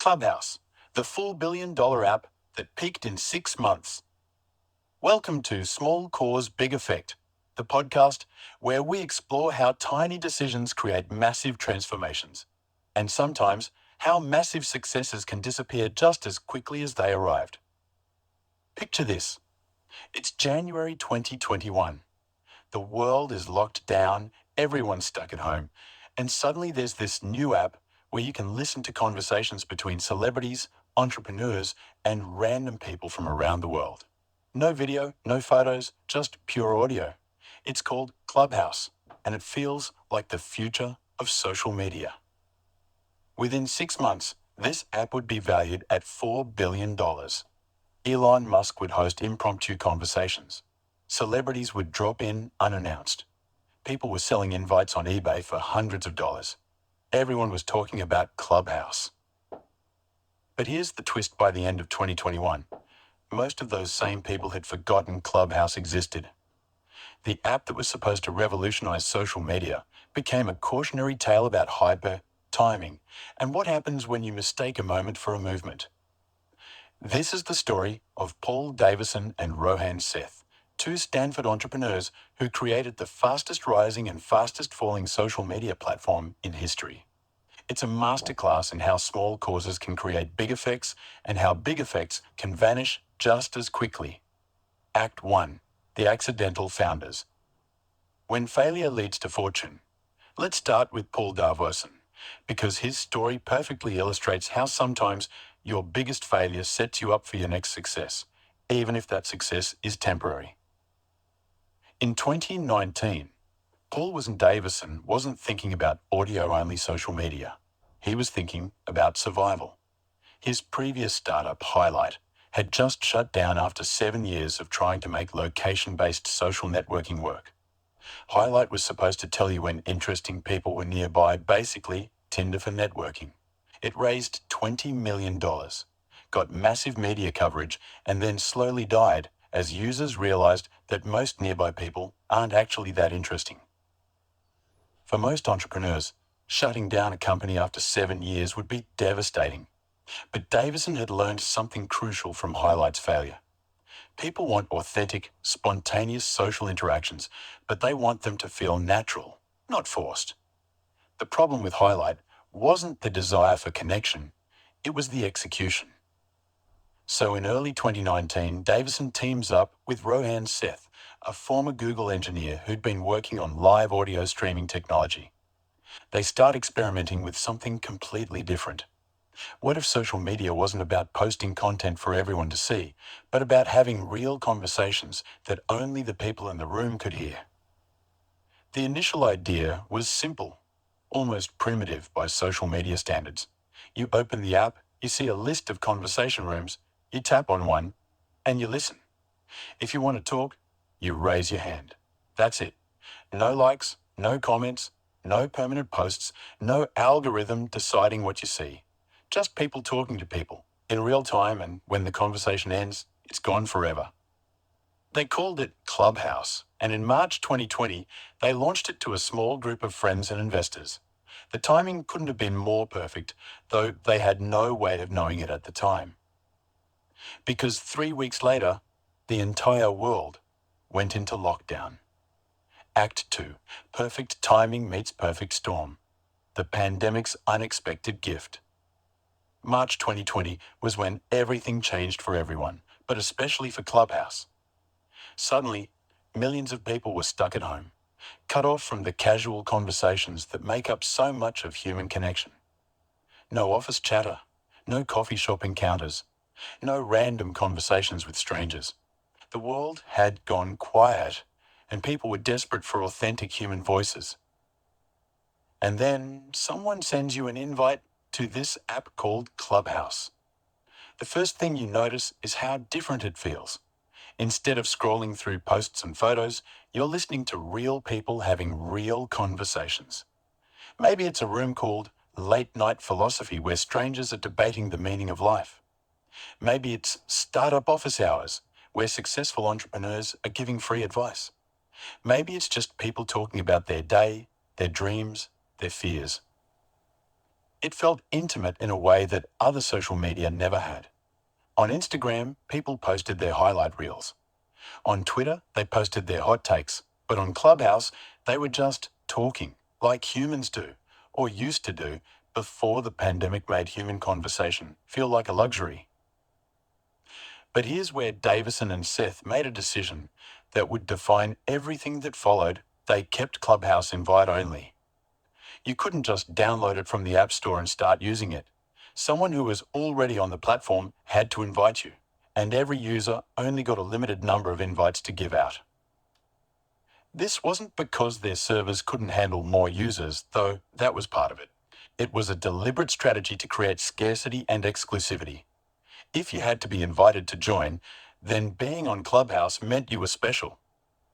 Clubhouse, the full billion-dollar app that peaked in 6 months. Welcome to Small Cause, Big Effect, the podcast where we explore how tiny decisions create massive transformations, and sometimes how massive successes can disappear just as quickly as they arrived. Picture this. It's January 2021. The world is locked down, everyone's stuck at home, and suddenly there's this new app where you can listen to conversations between celebrities, entrepreneurs, and random people from around the world. No video, no photos, just pure audio. It's called Clubhouse, and it feels like the future of social media. Within 6 months, this app would be valued at $4 billion. Elon Musk would host impromptu conversations. Celebrities would drop in unannounced. People were selling invites on eBay for hundreds of dollars. Everyone was talking about Clubhouse. But here's the twist: by the end of 2021, most of those same people had forgotten Clubhouse existed. The app that was supposed to revolutionize social media became a cautionary tale about hyper, timing, and what happens when you mistake a moment for a movement. This is the story of Paul Davison and Rohan Seth, two Stanford entrepreneurs who created the fastest rising and fastest falling social media platform in history. It's a masterclass in how small causes can create big effects and how big effects can vanish just as quickly. Act 1. The Accidental Founders. When failure leads to fortune. Let's start with Paul Davison, because his story perfectly illustrates how sometimes your biggest failure sets you up for your next success, even if that success is temporary. In 2019, Paul Davison wasn't thinking about audio-only social media. He was thinking about survival. His previous startup, Highlight, had just shut down after 7 years of trying to make location-based social networking work. Highlight was supposed to tell you when interesting people were nearby, basically Tinder for networking. It raised $20 million, got massive media coverage, and then slowly died as users realized that most nearby people aren't actually that interesting. For most entrepreneurs, shutting down a company after 7 years would be devastating. But Davison had learned something crucial from Highlight's failure. People want authentic, spontaneous social interactions, but they want them to feel natural, not forced. The problem with Highlight wasn't the desire for connection, it was the execution. So in early 2019, Davison teams up with Rohan Seth, a former Google engineer who'd been working on live audio streaming technology. They start experimenting with something completely different. What if social media wasn't about posting content for everyone to see, but about having real conversations that only the people in the room could hear? The initial idea was simple, almost primitive by social media standards. You open the app, you see a list of conversation rooms, you tap on one, and you listen. If you want to talk, you raise your hand. That's it. No likes, no comments, no permanent posts, no algorithm deciding what you see. Just people talking to people in real time, and when the conversation ends, it's gone forever. They called it Clubhouse, and in March 2020, they launched it to a small group of friends and investors. The timing couldn't have been more perfect, though they had no way of knowing it at the time. Because 3 weeks later, the entire world went into lockdown. Act 2. Perfect timing meets perfect storm. The pandemic's unexpected gift. March 2020 was when everything changed for everyone, but especially for Clubhouse. Suddenly, millions of people were stuck at home, cut off from the casual conversations that make up so much of human connection. No office chatter, no coffee shop encounters, no random conversations with strangers. The world had gone quiet, and people were desperate for authentic human voices. And then someone sends you an invite to this app called Clubhouse. The first thing you notice is how different it feels. Instead of scrolling through posts and photos, you're listening to real people having real conversations. Maybe it's a room called Late Night Philosophy where strangers are debating the meaning of life. Maybe it's Startup Office Hours where successful entrepreneurs are giving free advice. Maybe it's just people talking about their day, their dreams, their fears. It felt intimate in a way that other social media never had. On Instagram, people posted their highlight reels. On Twitter, they posted their hot takes. But on Clubhouse, they were just talking, like humans do, or used to do, before the pandemic made human conversation feel like a luxury. But here's where Davison and Seth made a decision that would define everything that followed. They kept Clubhouse invite only. You couldn't just download it from the App Store and start using it. Someone who was already on the platform had to invite you, and every user only got a limited number of invites to give out. This wasn't because their servers couldn't handle more users, though that was part of it. It was a deliberate strategy to create scarcity and exclusivity. If you had to be invited to join, then being on Clubhouse meant you were special.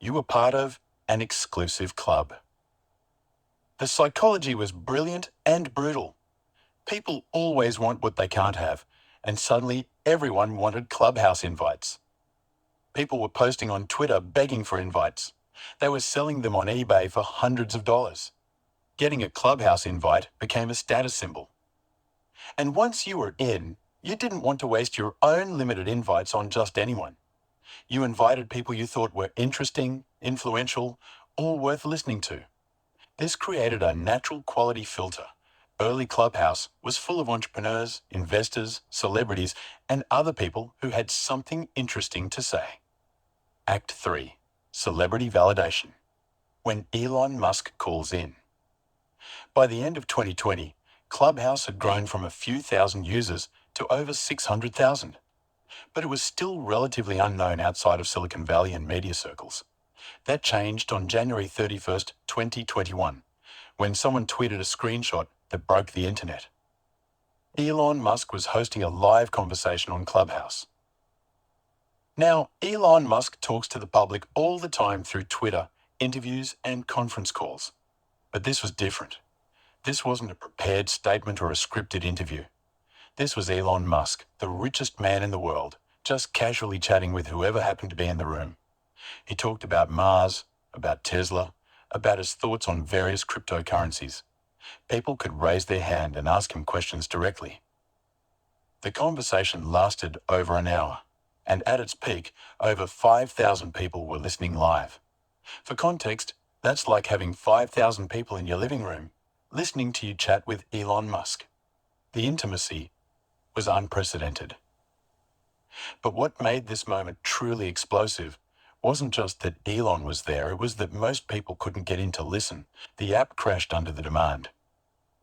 You were part of an exclusive club. The psychology was brilliant and brutal. People always want what they can't have, and suddenly everyone wanted Clubhouse invites. People were posting on Twitter begging for invites. They were selling them on eBay for hundreds of dollars. Getting a Clubhouse invite became a status symbol. And once you were in, you didn't want to waste your own limited invites on just anyone. You invited people you thought were interesting, influential, or worth listening to. This created a natural quality filter. Early Clubhouse was full of entrepreneurs, investors, celebrities, and other people who had something interesting to say. Act 3. Celebrity Validation. When Elon Musk calls in. By the end of 2020, Clubhouse had grown from a few thousand users to over 600,000. But it was still relatively unknown outside of Silicon Valley and media circles. That changed on January 31st, 2021, when someone tweeted a screenshot that broke the internet. Elon Musk was hosting a live conversation on Clubhouse. Now, Elon Musk talks to the public all the time through Twitter, interviews, and conference calls. But this was different. This wasn't a prepared statement or a scripted interview. This was Elon Musk, the richest man in the world, just casually chatting with whoever happened to be in the room. He talked about Mars, about Tesla, about his thoughts on various cryptocurrencies. People could raise their hand and ask him questions directly. The conversation lasted over an hour, and at its peak, over 5,000 people were listening live. For context, that's like having 5,000 people in your living room listening to you chat with Elon Musk. The intimacy was unprecedented. But what made this moment truly explosive wasn't just that Elon was there, it was that most people couldn't get in to listen. The app crashed under the demand.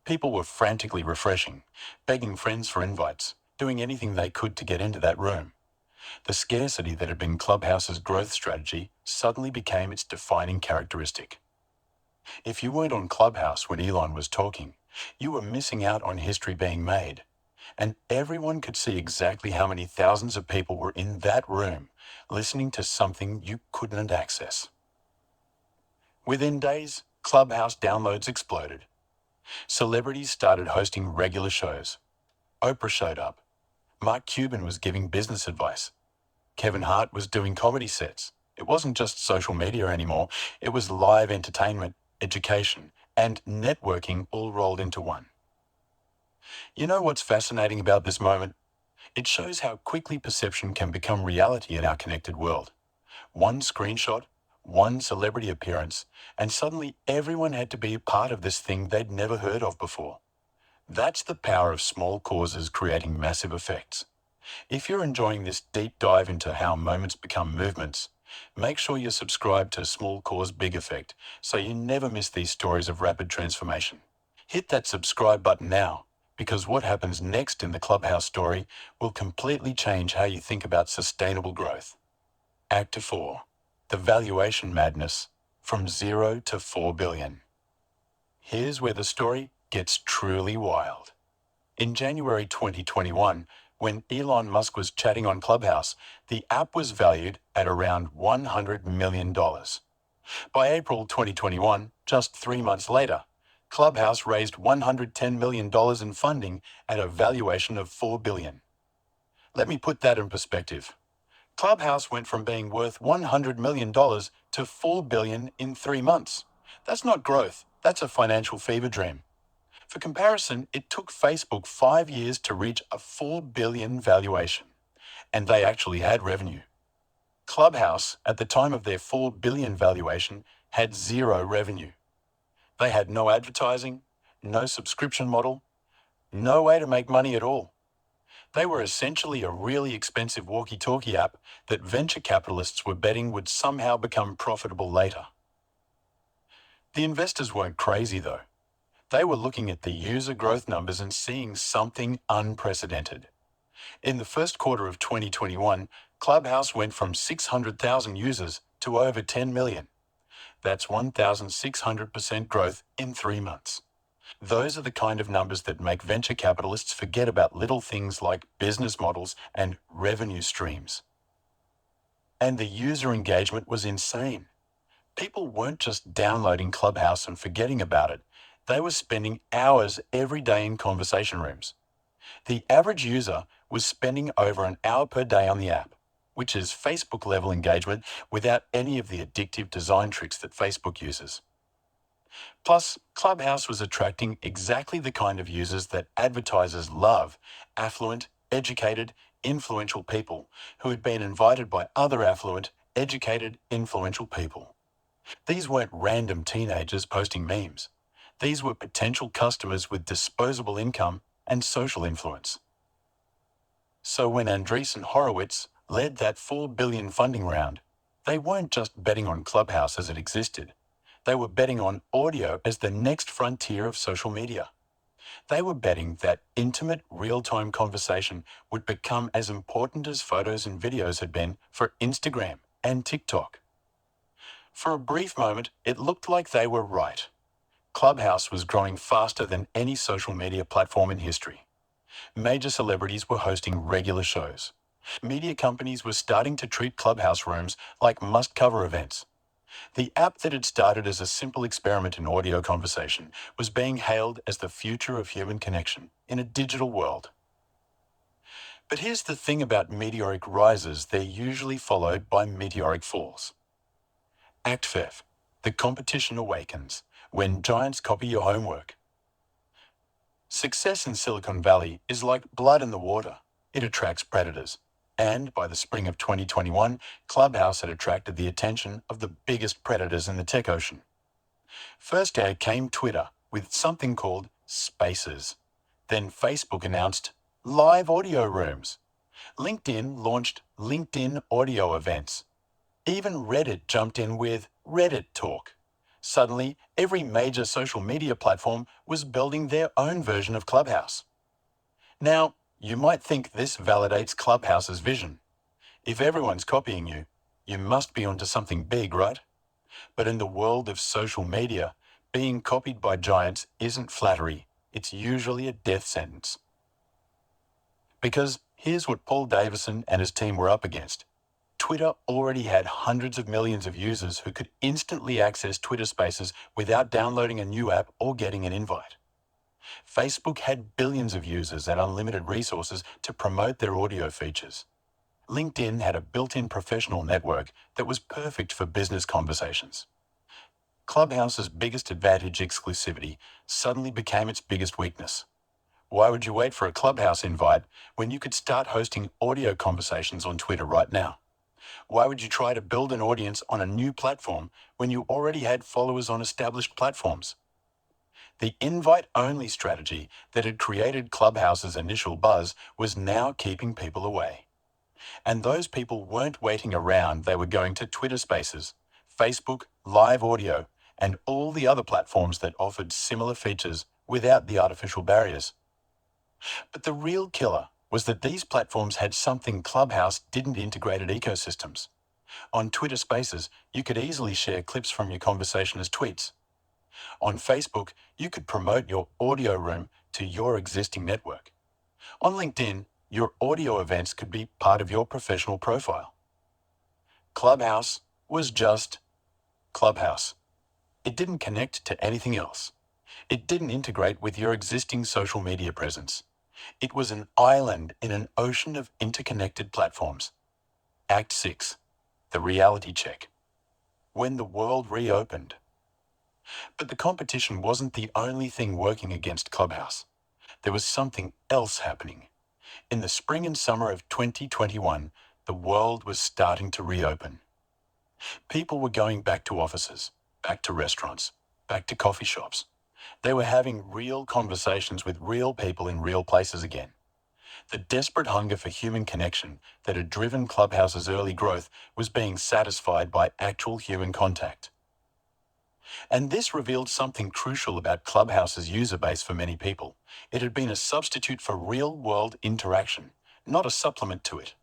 People were frantically refreshing, begging friends for invites, doing anything they could to get into that room. The scarcity that had been Clubhouse's growth strategy suddenly became its defining characteristic. If you weren't on Clubhouse when Elon was talking, you were missing out on history being made. And everyone could see exactly how many thousands of people were in that room, listening to something you couldn't access. Within days, Clubhouse downloads exploded. Celebrities started hosting regular shows. Oprah showed up. Mark Cuban was giving business advice. Kevin Hart was doing comedy sets. It wasn't just social media anymore. It was live entertainment, education, and networking all rolled into one. You know what's fascinating about this moment? It shows how quickly perception can become reality in our connected world. One screenshot, one celebrity appearance, and suddenly everyone had to be a part of this thing they'd never heard of before. That's the power of small causes creating massive effects. If you're enjoying this deep dive into how moments become movements, make sure you're subscribed to Small Cause Big Effect so you never miss these stories of rapid transformation. Hit that subscribe button now, because what happens next in the Clubhouse story will completely change how you think about sustainable growth. Act 4. The Valuation Madness, from 0 to 4 billion. Here's where the story gets truly wild. In January 2021, when Elon Musk was chatting on Clubhouse, the app was valued at around $100 million. By April 2021, just 3 months later, Clubhouse raised $110 million in funding at a valuation of $4 billion. Let me put that in perspective. Clubhouse went from being worth $100 million to $4 billion in 3 months. That's not growth, that's a financial fever dream. For comparison, it took Facebook 5 years to reach a $4 billion valuation, and they actually had revenue. Clubhouse, at the time of their $4 billion valuation, had zero revenue. They had no advertising, no subscription model, no way to make money at all. They were essentially a really expensive walkie-talkie app that venture capitalists were betting would somehow become profitable later. The investors weren't crazy though. They were looking at the user growth numbers and seeing something unprecedented. In the first quarter of 2021, Clubhouse went from 600,000 users to over 10 million. That's 1,600% growth in 3 months. Those are the kind of numbers that make venture capitalists forget about little things like business models and revenue streams. And the user engagement was insane. People weren't just downloading Clubhouse and forgetting about it. They were spending hours every day in conversation rooms. The average user was spending over an hour per day on the app, which is Facebook-level engagement without any of the addictive design tricks that Facebook uses. Plus, Clubhouse was attracting exactly the kind of users that advertisers love: affluent, educated, influential people who had been invited by other affluent, educated, influential people. These weren't random teenagers posting memes. These were potential customers with disposable income and social influence. So when Andreessen Horowitz led that $4 billion funding round, they weren't just betting on Clubhouse as it existed. They were betting on audio as the next frontier of social media. They were betting that intimate, real-time conversation would become as important as photos and videos had been for Instagram and TikTok. For a brief moment, it looked like they were right. Clubhouse was growing faster than any social media platform in history. Major celebrities were hosting regular shows. Media companies were starting to treat Clubhouse rooms like must-cover events. The app that had started as a simple experiment in audio conversation was being hailed as the future of human connection in a digital world. But here's the thing about meteoric rises: they're usually followed by meteoric falls. Act 5. The competition awakens when giants copy your homework. Success in Silicon Valley is like blood in the water. It attracts predators. And by the spring of 2021, Clubhouse had attracted the attention of the biggest predators in the tech ocean. First came Twitter with something called Spaces. Then Facebook announced live audio rooms. LinkedIn launched LinkedIn audio events. Even Reddit jumped in with Reddit Talk. Suddenly, every major social media platform was building their own version of Clubhouse. Now, you might think this validates Clubhouse's vision. If everyone's copying you, you must be onto something big, right? But in the world of social media, being copied by giants isn't flattery. It's usually a death sentence. Because here's what Paul Davison and his team were up against. Twitter already had hundreds of millions of users who could instantly access Twitter Spaces without downloading a new app or getting an invite. Facebook had billions of users and unlimited resources to promote their audio features. LinkedIn had a built-in professional network that was perfect for business conversations. Clubhouse's biggest advantage, exclusivity, suddenly became its biggest weakness. Why would you wait for a Clubhouse invite when you could start hosting audio conversations on Twitter right now? Why would you try to build an audience on a new platform when you already had followers on established platforms? The invite-only strategy that had created Clubhouse's initial buzz was now keeping people away. And those people weren't waiting around, they were going to Twitter Spaces, Facebook, live audio, and all the other platforms that offered similar features without the artificial barriers. But the real killer was that these platforms had something Clubhouse didn't: integrated ecosystems. On Twitter Spaces, you could easily share clips from your conversation as tweets. On Facebook, you could promote your audio room to your existing network. On LinkedIn, your audio events could be part of your professional profile. Clubhouse was just Clubhouse. It didn't connect to anything else. It didn't integrate with your existing social media presence. It was an island in an ocean of interconnected platforms. Act 6. The reality check. When the world reopened. But the competition wasn't the only thing working against Clubhouse. There was something else happening. In the spring and summer of 2021, the world was starting to reopen. People were going back to offices, back to restaurants, back to coffee shops. They were having real conversations with real people in real places again. The desperate hunger for human connection that had driven Clubhouse's early growth was being satisfied by actual human contact. And this revealed something crucial about Clubhouse's user base for many people. It had been a substitute for real-world interaction, not a supplement to it.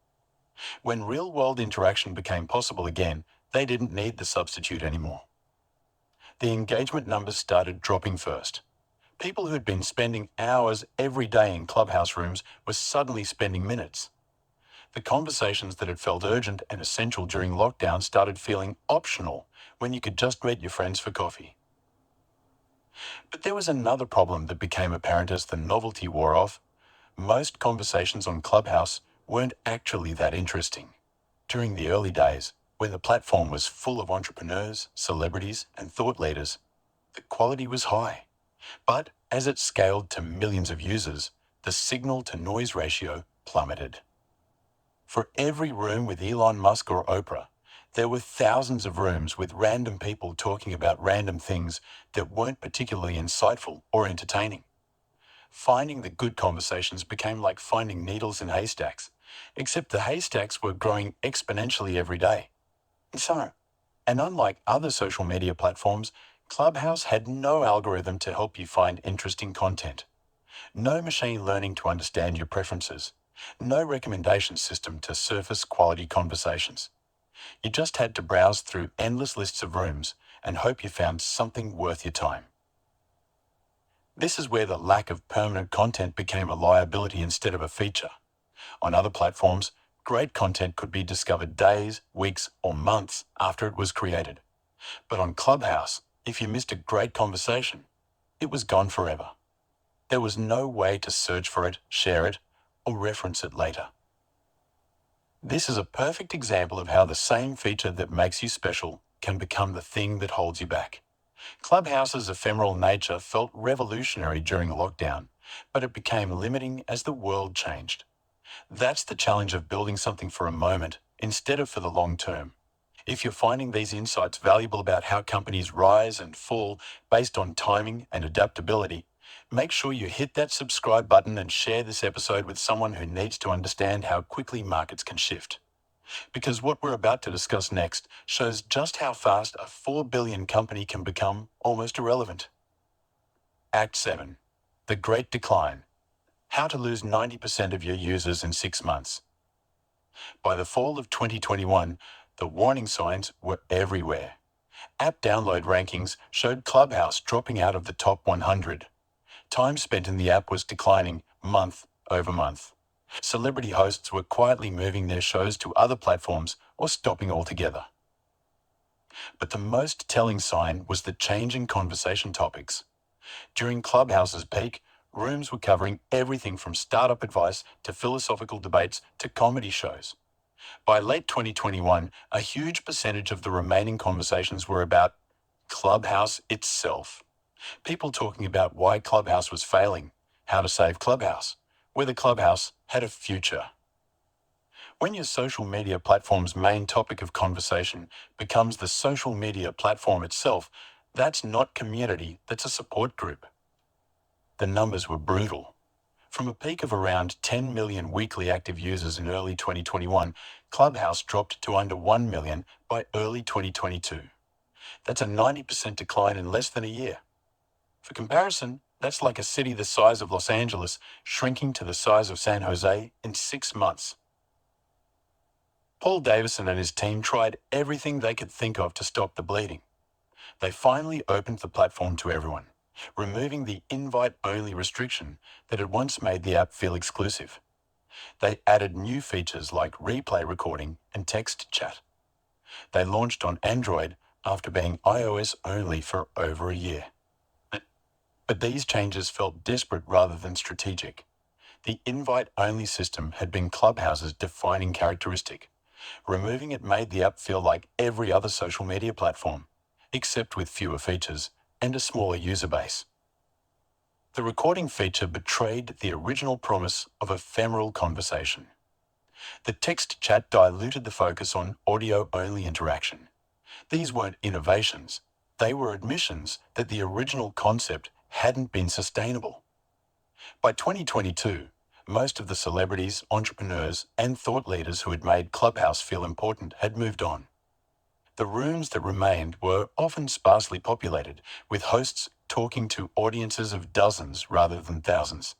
When real-world interaction became possible again, they didn't need the substitute anymore. The engagement numbers started dropping first. People who had been spending hours every day in Clubhouse rooms were suddenly spending minutes. The conversations that had felt urgent and essential during lockdown started feeling optional when you could just meet your friends for coffee. But there was another problem that became apparent as the novelty wore off. Most conversations on Clubhouse weren't actually that interesting. During the early days, when the platform was full of entrepreneurs, celebrities, and thought leaders, the quality was high. But as it scaled to millions of users, the signal-to-noise ratio plummeted. For every room with Elon Musk or Oprah, there were thousands of rooms with random people talking about random things that weren't particularly insightful or entertaining. Finding the good conversations became like finding needles in haystacks, except the haystacks were growing exponentially every day. And unlike other social media platforms, Clubhouse had no algorithm to help you find interesting content. No machine learning to understand your preferences. No recommendation system to surface quality conversations. You just had to browse through endless lists of rooms and hope you found something worth your time. This is where the lack of permanent content became a liability instead of a feature. On other platforms, great content could be discovered days, weeks, or months after it was created. But on Clubhouse, if you missed a great conversation, it was gone forever. There was no way to search for it, share it, or reference it later. This is a perfect example of how the same feature that makes you special can become the thing that holds you back. Clubhouse's ephemeral nature felt revolutionary during lockdown, but it became limiting as the world changed. That's the challenge of building something for a moment instead of for the long term. If you're finding these insights valuable about how companies rise and fall based on timing and adaptability, make sure you hit that subscribe button and share this episode with someone who needs to understand how quickly markets can shift. Because what we're about to discuss next shows just how fast a 4 billion company can become almost irrelevant. Act 7. The Great Decline. How to lose 90% of your users in 6 months. By the fall of 2021, the warning signs were everywhere. App download rankings showed Clubhouse dropping out of the top 100. Time spent in the app was declining month over month. Celebrity hosts were quietly moving their shows to other platforms or stopping altogether. But the most telling sign was the change in conversation topics. During Clubhouse's peak, rooms were covering everything from startup advice to philosophical debates to comedy shows. By late 2021, a huge percentage of the remaining conversations were about Clubhouse itself. People talking about why Clubhouse was failing, how to save Clubhouse, whether Clubhouse had a future. When your social media platform's main topic of conversation becomes the social media platform itself, that's not community, that's a support group. The numbers were brutal. From a peak of around 10 million weekly active users in early 2021, Clubhouse dropped to under 1 million by early 2022. That's a 90% decline in less than a year. For comparison, that's like a city the size of Los Angeles shrinking to the size of San Jose in 6 months. Paul Davison and his team tried everything they could think of to stop the bleeding. They finally opened the platform to everyone, removing the invite-only restriction that had once made the app feel exclusive. They added new features like replay recording and text chat. They launched on Android after being iOS only for over a year. But these changes felt desperate rather than strategic. The invite-only system had been Clubhouse's defining characteristic. Removing it made the app feel like every other social media platform, except with fewer features and a smaller user base. The recording feature betrayed the original promise of ephemeral conversation. The text chat diluted the focus on audio-only interaction. These weren't innovations. They were admissions that the original concept hadn't been sustainable. By 2022, most of the celebrities, entrepreneurs, and thought leaders who had made Clubhouse feel important had moved on. The rooms that remained were often sparsely populated, with hosts talking to audiences of dozens rather than thousands.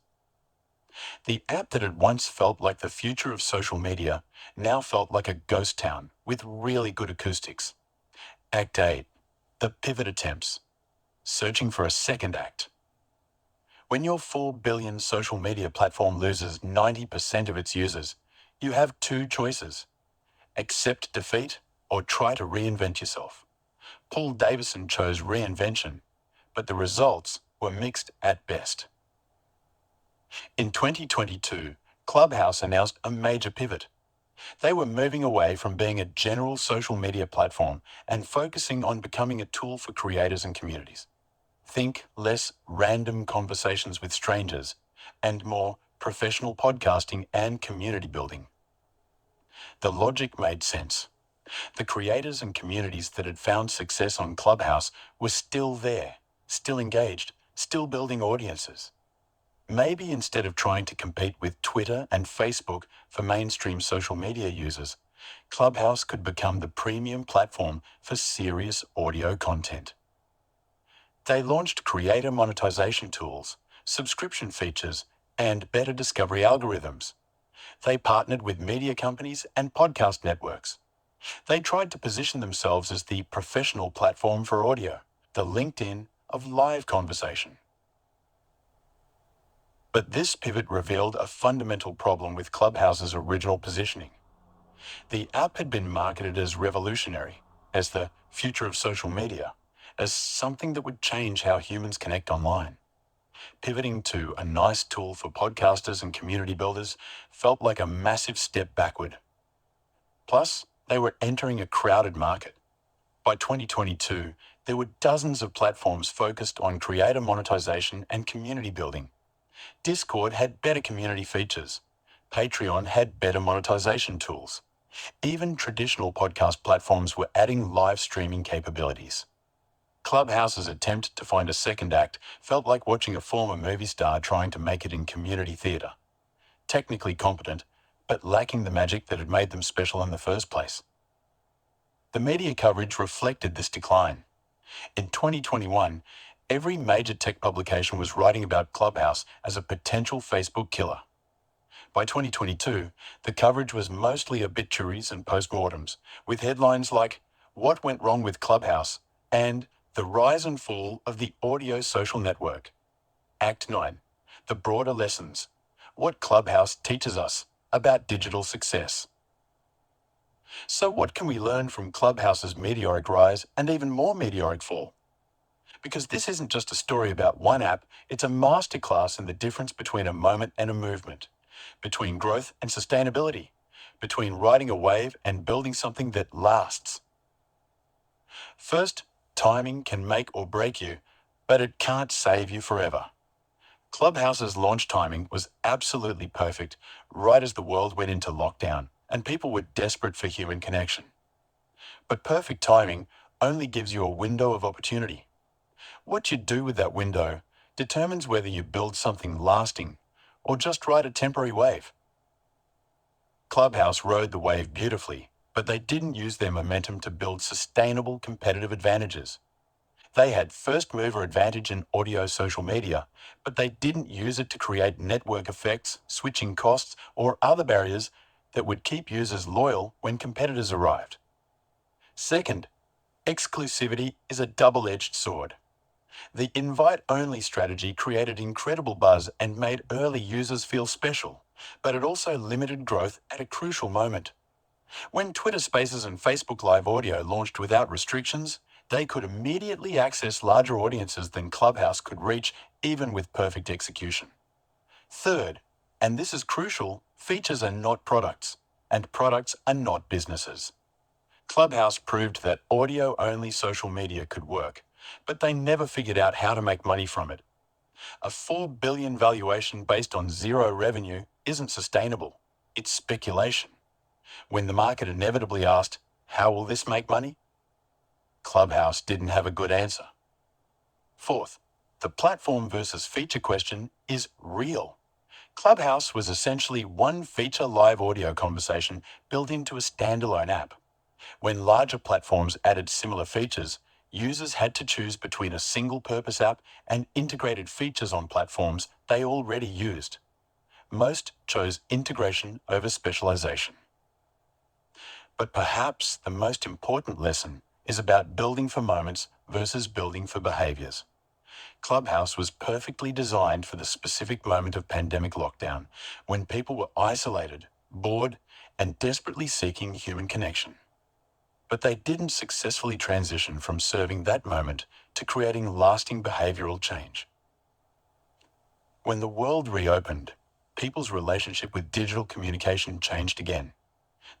The app that had once felt like the future of social media now felt like a ghost town with really good acoustics. Act 8. The pivot attempts. Searching for a second act. When your 4 billion social media platform loses 90% of its users, you have two choices: accept defeat or try to reinvent yourself. Paul Davison chose reinvention, but the results were mixed at best. In 2022, Clubhouse announced a major pivot. They were moving away from being a general social media platform and focusing on becoming a tool for creators and communities. Think less random conversations with strangers and more professional podcasting and community building. The logic made sense. The creators and communities that had found success on Clubhouse were still there, still engaged, still building audiences. Maybe instead of trying to compete with Twitter and Facebook for mainstream social media users, Clubhouse could become the premium platform for serious audio content. They launched creator monetization tools, subscription features, and better discovery algorithms. They partnered with media companies and podcast networks. They tried to position themselves as the professional platform for audio, the LinkedIn of live conversation. But this pivot revealed a fundamental problem with Clubhouse's original positioning. The app had been marketed as revolutionary, as the future of social media, as something that would change how humans connect online. Pivoting to a nice tool for podcasters and community builders felt like a massive step backward. Plus, they were entering a crowded market. By 2022, there were dozens of platforms focused on creator monetization and community building. Discord had better community features. Patreon had better monetization tools. Even traditional podcast platforms were adding live streaming capabilities. Clubhouse's attempt to find a second act felt like watching a former movie star trying to make it in community theatre. Technically competent, but lacking the magic that had made them special in the first place. The media coverage reflected this decline. In 2021, every major tech publication was writing about Clubhouse as a potential Facebook killer. By 2022, the coverage was mostly obituaries and postmortems, with headlines like, "What went wrong with Clubhouse?" and "The rise and fall of the audio social network." Act 9. The broader lessons. What Clubhouse teaches us about digital success. So what can we learn from Clubhouse's meteoric rise and even more meteoric fall? Because this isn't just a story about one app, it's a masterclass in the difference between a moment and a movement, between growth and sustainability, between riding a wave and building something that lasts. First, timing can make or break you, but it can't save you forever. Clubhouse's launch timing was absolutely perfect, right as the world went into lockdown and people were desperate for human connection. But perfect timing only gives you a window of opportunity. What you do with that window determines whether you build something lasting or just ride a temporary wave. Clubhouse rode the wave beautifully, but they didn't use their momentum to build sustainable competitive advantages. They had first mover advantage in audio social media, but they didn't use it to create network effects, switching costs, or other barriers that would keep users loyal when competitors arrived. Second, exclusivity is a double-edged sword. The invite-only strategy created incredible buzz and made early users feel special, but it also limited growth at a crucial moment. When Twitter Spaces and Facebook Live Audio launched without restrictions, they could immediately access larger audiences than Clubhouse could reach, even with perfect execution. Third, and this is crucial, features are not products, and products are not businesses. Clubhouse proved that audio-only social media could work, but they never figured out how to make money from it. A $4 billion valuation based on zero revenue isn't sustainable. It's speculation. When the market inevitably asked, how will this make money? Clubhouse didn't have a good answer. Fourth, the platform versus feature question is real. Clubhouse was essentially one feature live audio conversation built into a standalone app. When larger platforms added similar features, users had to choose between a single-purpose app and integrated features on platforms they already used. Most chose integration over specialization. But perhaps the most important lesson is about building for moments versus building for behaviors. Clubhouse was perfectly designed for the specific moment of pandemic lockdown, when people were isolated, bored, and desperately seeking human connection. But they didn't successfully transition from serving that moment to creating lasting behavioral change. When the world reopened, people's relationship with digital communication changed again.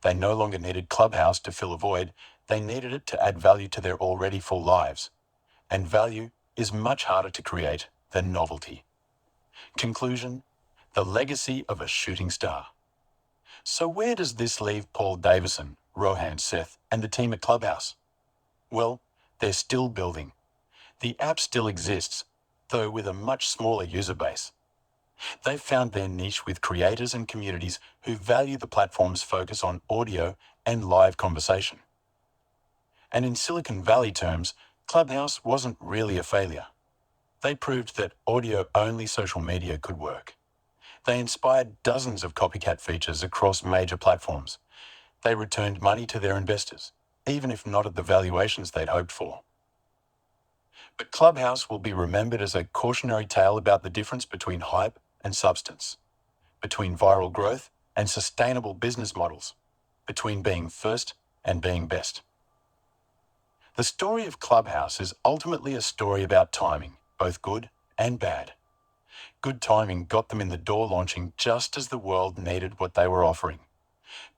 They no longer needed Clubhouse to fill a void, they needed it to add value to their already full lives. And value is much harder to create than novelty. Conclusion: the legacy of a shooting star. So where does this leave Paul Davison, Rohan, Seth, and the team at Clubhouse? Well, they're still building. The app still exists, though with a much smaller user base. They've found their niche with creators and communities who value the platform's focus on audio and live conversation. And in Silicon Valley terms, Clubhouse wasn't really a failure. They proved that audio-only social media could work. They inspired dozens of copycat features across major platforms. They returned money to their investors, even if not at the valuations they'd hoped for. But Clubhouse will be remembered as a cautionary tale about the difference between hype and substance, between viral growth and sustainable business models, between being first and being best. The story of Clubhouse is ultimately a story about timing, both good and bad. Good timing got them in the door launching just as the world needed what they were offering.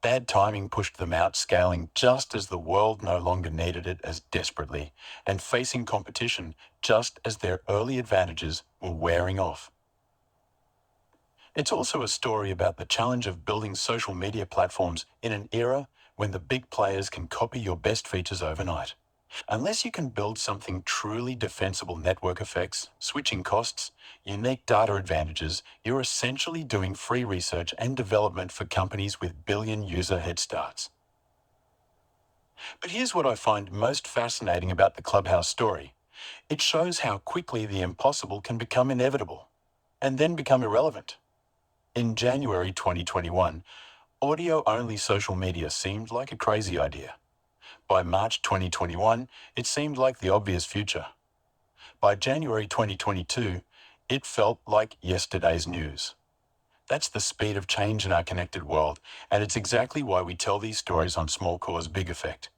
Bad timing pushed them out scaling just as the world no longer needed it as desperately, and facing competition just as their early advantages were wearing off. It's also a story about the challenge of building social media platforms in an era when the big players can copy your best features overnight. Unless you can build something truly defensible: network effects, switching costs, unique data advantages, you're essentially doing free research and development for companies with billion user head starts. But here's what I find most fascinating about the Clubhouse story. It shows how quickly the impossible can become inevitable, and then become irrelevant. In January 2021, audio-only social media seemed like a crazy idea. By March 2021, it seemed like the obvious future. By January 2022, it felt like yesterday's news. That's the speed of change in our connected world, and it's exactly why we tell these stories on Small Cause Big Effect.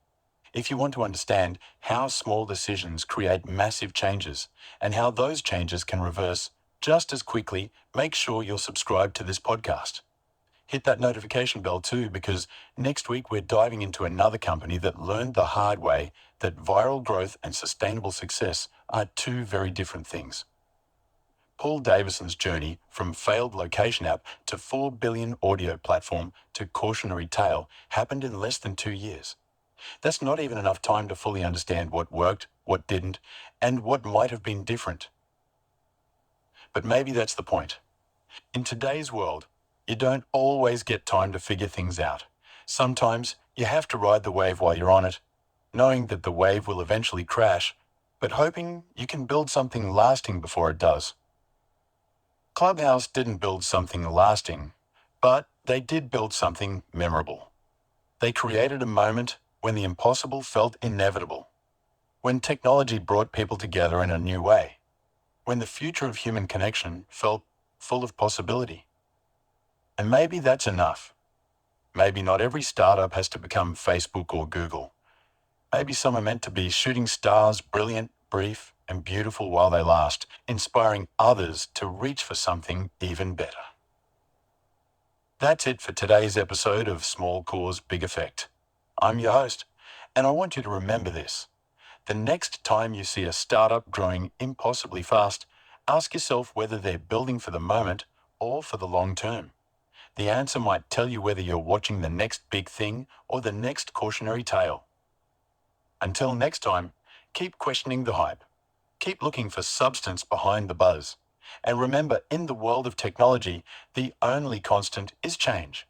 If you want to understand how small decisions create massive changes, and how those changes can reverse just as quickly, make sure you're subscribed to this podcast. Hit that notification bell too, because next week we're diving into another company that learned the hard way that viral growth and sustainable success are two very different things. Paul Davison's journey from failed location app to 4 billion audio platform to cautionary tale happened in less than 2 years. That's not even enough time to fully understand what worked, what didn't, and what might have been different. But maybe that's the point. In today's world, you don't always get time to figure things out. Sometimes you have to ride the wave while you're on it, knowing that the wave will eventually crash, but hoping you can build something lasting before it does. Clubhouse didn't build something lasting, but they did build something memorable. They created a moment when the impossible felt inevitable, when technology brought people together in a new way, when the future of human connection felt full of possibility. And maybe that's enough. Maybe not every startup has to become Facebook or Google. Maybe some are meant to be shooting stars, brilliant, brief, and beautiful while they last, inspiring others to reach for something even better. That's it for today's episode of Small Cause Big Effect. I'm your host, and I want you to remember this. The next time you see a startup growing impossibly fast, ask yourself whether they're building for the moment or for the long term. The answer might tell you whether you're watching the next big thing or the next cautionary tale. Until next time, keep questioning the hype. Keep looking for substance behind the buzz. And remember, in the world of technology, the only constant is change.